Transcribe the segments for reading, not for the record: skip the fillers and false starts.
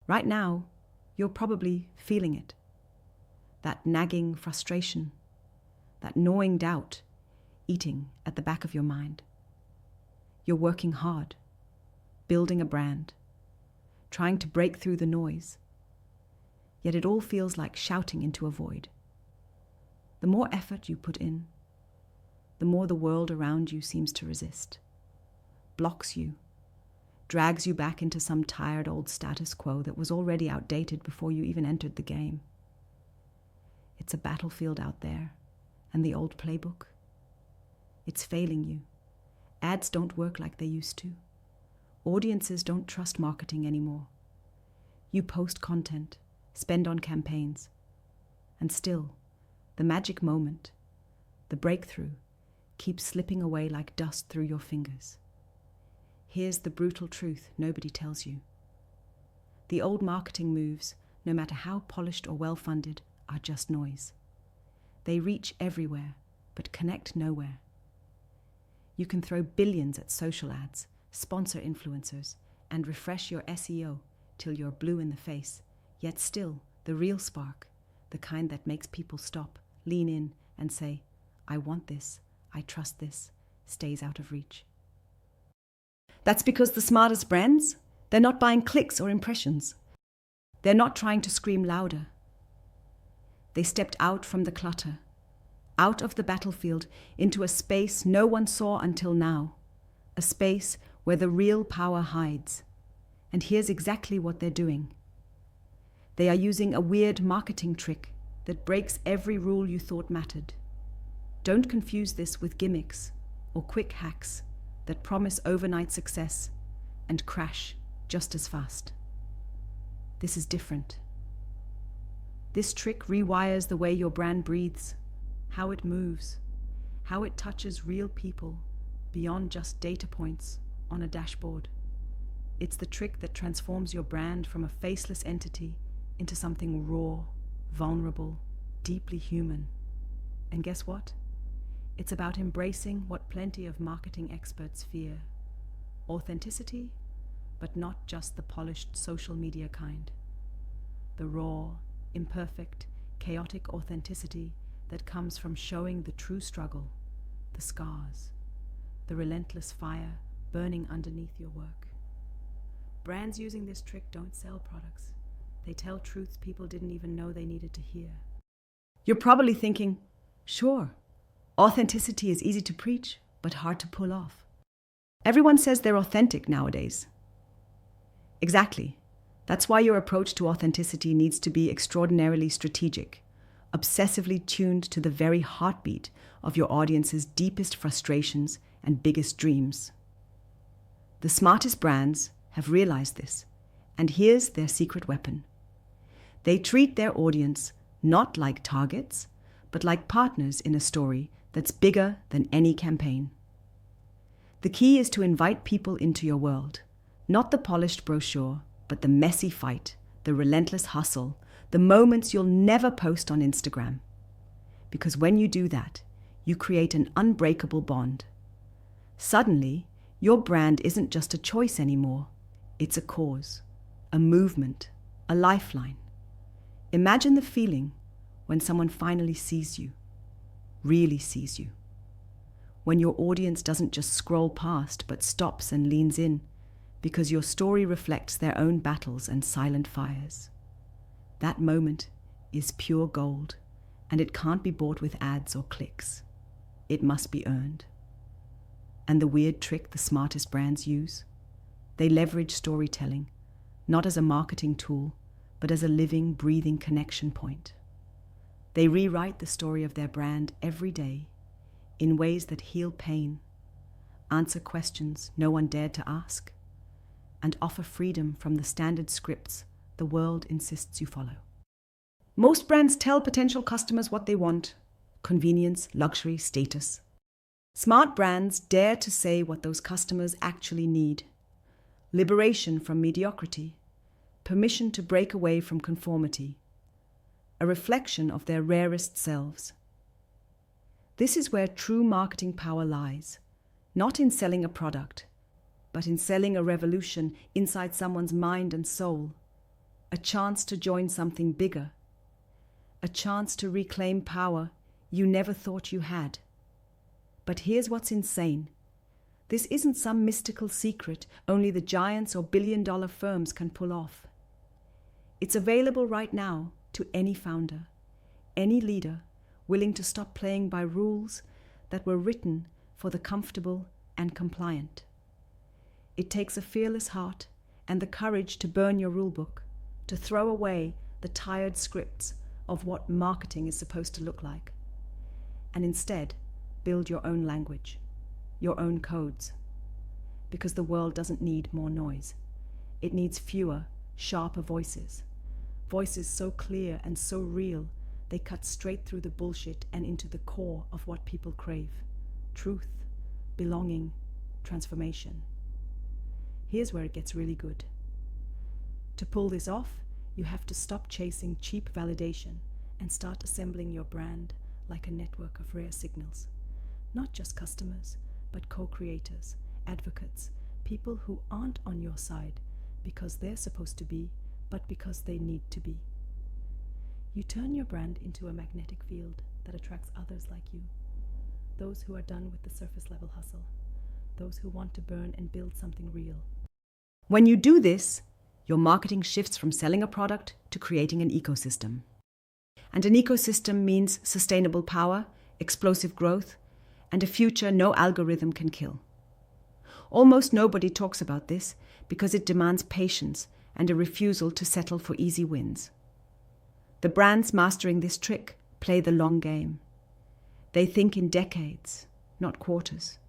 Right now, you're probably feeling it. That nagging frustration, that gnawing doubt, eating at the back of your mind. You're working hard, building a brand, trying to break through the noise. Yet it all feels like shouting into a void. The more effort you put in, the more the world around you seems to resist, blocks you, drags you back into some tired old status quo that was already outdated before you even entered the game. It's a battlefield out there, and the old playbook. It's failing you. Ads don't work like they used to. Audiences don't trust marketing anymore. You post content, spend on campaigns, and still, the magic moment, the breakthrough, keeps slipping away like dust through your fingers. Here's the brutal truth nobody tells you. The old marketing moves, no matter how polished or well-funded, are just noise. They reach everywhere, but connect nowhere. You can throw billions at social ads, sponsor influencers, and refresh your SEO till you're blue in the face, yet still, the real spark, the kind that makes people stop, lean in, and say, I want this, I trust this, stays out of reach. That's because the smartest brands, they're not buying clicks or impressions. They're not trying to scream louder. They stepped out from the clutter, out of the battlefield into a space no one saw until now, a space where the real power hides. And here's exactly what they're doing. They are using a weird marketing trick that breaks every rule you thought mattered. Don't confuse this with gimmicks or quick hacks that promise overnight success and crash just as fast. This is different. This trick rewires the way your brand breathes, how it moves, how it touches real people beyond just data points on a dashboard. It's the trick that transforms your brand from a faceless entity into something raw, vulnerable, deeply human. And guess what? It's about embracing what plenty of marketing experts fear. Authenticity, but not just the polished social media kind. The raw, imperfect, chaotic authenticity that comes from showing the true struggle, the scars, the relentless fire burning underneath your work. Brands using this trick don't sell products. They tell truths people didn't even know they needed to hear. You're probably thinking, sure, authenticity is easy to preach, but hard to pull off. Everyone says they're authentic nowadays. Exactly. That's why your approach to authenticity needs to be extraordinarily strategic, obsessively tuned to the very heartbeat of your audience's deepest frustrations and biggest dreams. The smartest brands have realized this, and here's their secret weapon. They treat their audience not like targets, but like partners in a story that's bigger than any campaign. The key is to invite people into your world, not the polished brochure, but the messy fight, the relentless hustle, the moments you'll never post on Instagram. Because when you do that, you create an unbreakable bond. Suddenly, your brand isn't just a choice anymore. It's a cause, a movement, a lifeline. Imagine the feeling when someone finally sees you, really sees you. When your audience doesn't just scroll past, but stops and leans in, because your story reflects their own battles and silent fires. That moment is pure gold, and it can't be bought with ads or clicks. It must be earned. And the weird trick the smartest brands use? They leverage storytelling, not as a marketing tool, but as a living, breathing connection point. They rewrite the story of their brand every day in ways that heal pain, answer questions no one dared to ask, and offer freedom from the standard scripts the world insists you follow. Most brands tell potential customers what they want: convenience, luxury, status. Smart brands dare to say what those customers actually need: liberation from mediocrity, permission to break away from conformity, a reflection of their rarest selves. This is where true marketing power lies, not in selling a product, but in selling a revolution inside someone's mind and soul. a chance to join something bigger, a chance to reclaim power you never thought you had. But here's what's insane. This isn't some mystical secret only the giants or billion-dollar firms can pull off. It's available right now to any founder, any leader willing to stop playing by rules that were written for the comfortable and compliant. It takes a fearless heart and the courage to burn your rulebook, to throw away the tired scripts of what marketing is supposed to look like, and instead build your own language, your own codes. Because the world doesn't need more noise. It needs fewer, sharper voices. Voices so clear and so real, they cut straight through the bullshit and into the core of what people crave. Truth, belonging, transformation. Here's where it gets really good. To pull this off, you have to stop chasing cheap validation and start assembling your brand like a network of rare signals. Not just customers, but co-creators, advocates, people who aren't on your side because they're supposed to be, but because they need to be. You turn your brand into a magnetic field that attracts others like you, those who are done with the surface level hustle, those who want to burn and build something real. When you do this, your marketing shifts from selling a product to creating an ecosystem. And an ecosystem means sustainable power, explosive growth, and a future no algorithm can kill. Almost nobody talks about this because it demands patience and a refusal to settle for easy wins. The brands mastering this trick play the long game. They think in decades, not quarters.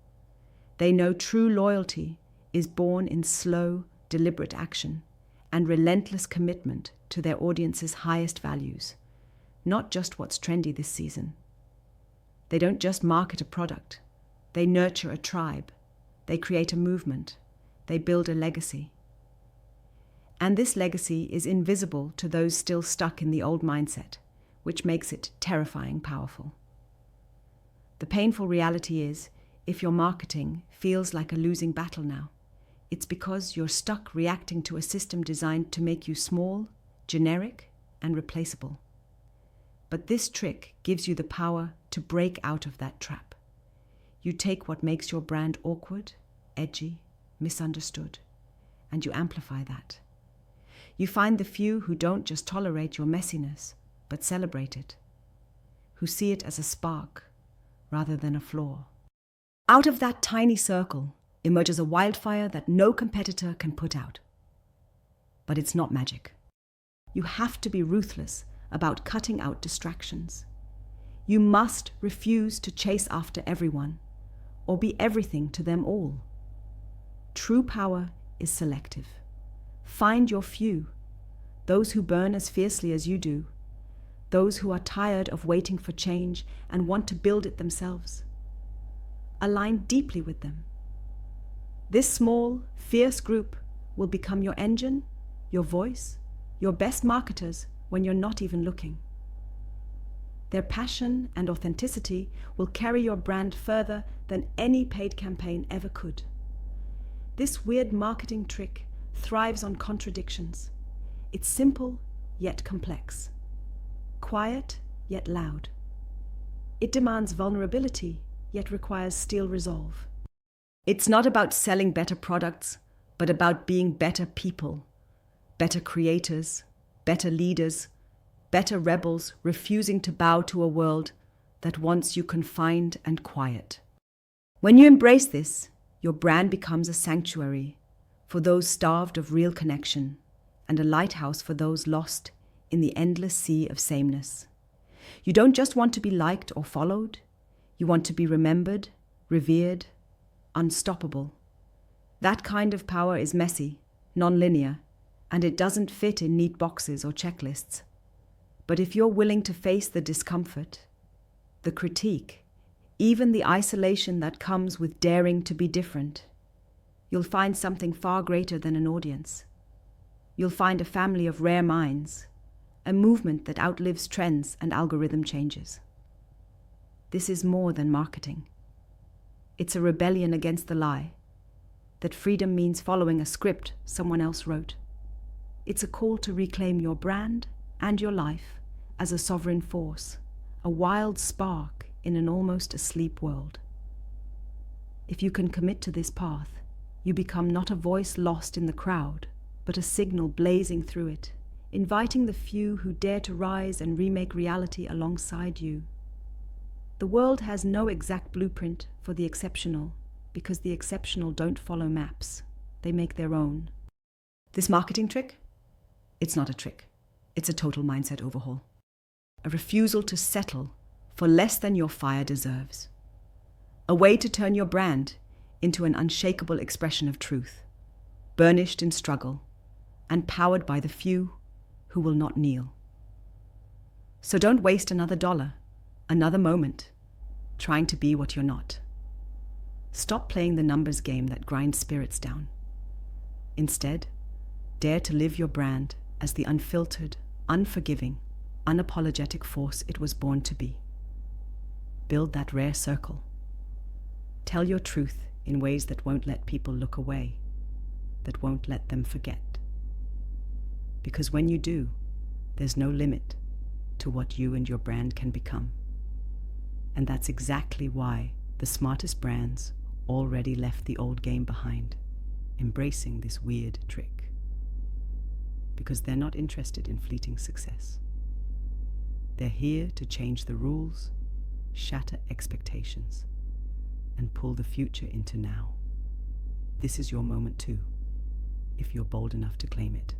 They know true loyalty is born in slow, deliberate action and relentless commitment to their audience's highest values, not just what's trendy this season. They don't just market a product. They nurture a tribe. They create a movement. They build a legacy. And this legacy is invisible to those still stuck in the old mindset, which makes it terrifying powerful. The painful reality is, if your marketing feels like a losing battle now, it's because you're stuck reacting to a system designed to make you small, generic, and replaceable. But this trick gives you the power to break out of that trap. You take what makes your brand awkward, edgy, misunderstood, and you amplify that. You find the few who don't just tolerate your messiness, but celebrate it, who see it as a spark rather than a flaw. Out of that tiny circle emerges a wildfire that no competitor can put out. But it's not magic. You have to be ruthless about cutting out distractions. You must refuse to chase after everyone or be everything to them all. True power is selective. Find your few, those who burn as fiercely as you do, those who are tired of waiting for change and want to build it themselves. Align deeply with them. This small, fierce group will become your engine, your voice, your best marketers when you're not even looking. Their passion and authenticity will carry your brand further than any paid campaign ever could. This weird marketing trick thrives on contradictions. It's simple yet complex, quiet yet loud. It demands vulnerability yet requires steel resolve. It's not about selling better products, but about being better people, better creators, better leaders, better rebels refusing to bow to a world that wants you confined and quiet. When you embrace this, your brand becomes a sanctuary for those starved of real connection and a lighthouse for those lost in the endless sea of sameness. You don't just want to be liked or followed. You want to be remembered, revered, unstoppable. That kind of power is messy, non-linear, and it doesn't fit in neat boxes or checklists. But if you're willing to face the discomfort, the critique, even the isolation that comes with daring to be different, you'll find something far greater than an audience. You'll find a family of rare minds, a movement that outlives trends and algorithm changes. This is more than marketing. It's a rebellion against the lie that freedom means following a script someone else wrote. It's a call to reclaim your brand and your life as a sovereign force, a wild spark in an almost asleep world. If you can commit to this path, you become not a voice lost in the crowd, but a signal blazing through it, inviting the few who dare to rise and remake reality alongside you. The world has no exact blueprint for the exceptional, because the exceptional don't follow maps. They make their own. This marketing trick? It's not a trick. It's a total mindset overhaul. A refusal to settle for less than your fire deserves. A way to turn your brand into an unshakable expression of truth, burnished in struggle and powered by the few who will not kneel. So don't waste another dollar, another moment, trying to be what you're not. Stop playing the numbers game that grinds spirits down. Instead, dare to live your brand as the unfiltered, unforgiving, unapologetic force it was born to be. Build that rare circle. Tell your truth in ways that won't let people look away, that won't let them forget. Because when you do, there's no limit to what you and your brand can become. And that's exactly why the smartest brands already left the old game behind, embracing this weird trick. Because they're not interested in fleeting success. They're here to change the rules, shatter expectations, and pull the future into now. This is your moment too, if you're bold enough to claim it.